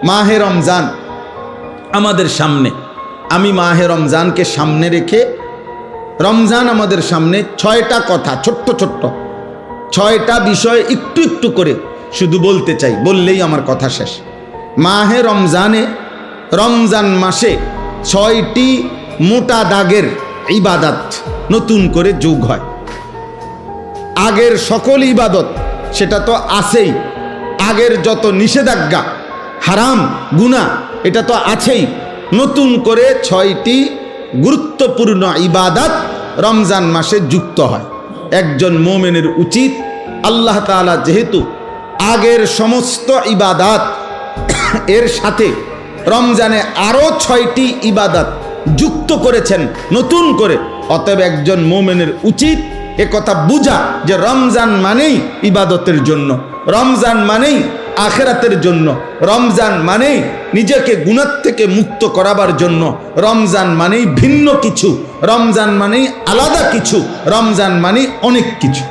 মাহে রমজান আমাদের সামনে, আমি মাহে রমজানকে সামনে রেখে, রমজান আমাদের সামনে 6টা কথা, ছোট্ট ছোট্ট 6টা বিষয় একটু একটু করে শুধু বলতে চাই, বললেই আমার কথা শেষ। মাহে রমজানে, রমজান মাসে 6টি মোটা দাগের ইবাদত নতুন করে যোগ হয়। আগের সকল ইবাদত সেটা তো আছেই, আগের যত নিষেধাজ্ঞা, হারাম, গুনাহ এটা তো আছেই, নতুন করে 6টি গুরুত্বপূর্ণ ইবাদত রমজান মাসে যুক্ত হয়। একজন মুমিনের উচিত, আল্লাহ তাআলা যেহেতু আগের সমস্ত ইবাদত এর সাথে রমজানে আরো 6টি ইবাদত যুক্ত করেছেন নতুন করে, অতএব একজন মুমিনের উচিত এ কথা বুঝা যে রমজান মানেই ইবাদতের জন্য, রমজান মানেই আখিরাতের জন্য, রমজান মানেই নিজেকে গুনাহ থেকে মুক্ত করাবার জন্য, রমজান মানেই ভিন্ন কিছু, রমজান মানেই আলাদা কিছু, রমজান মানেই অনেক কিছু।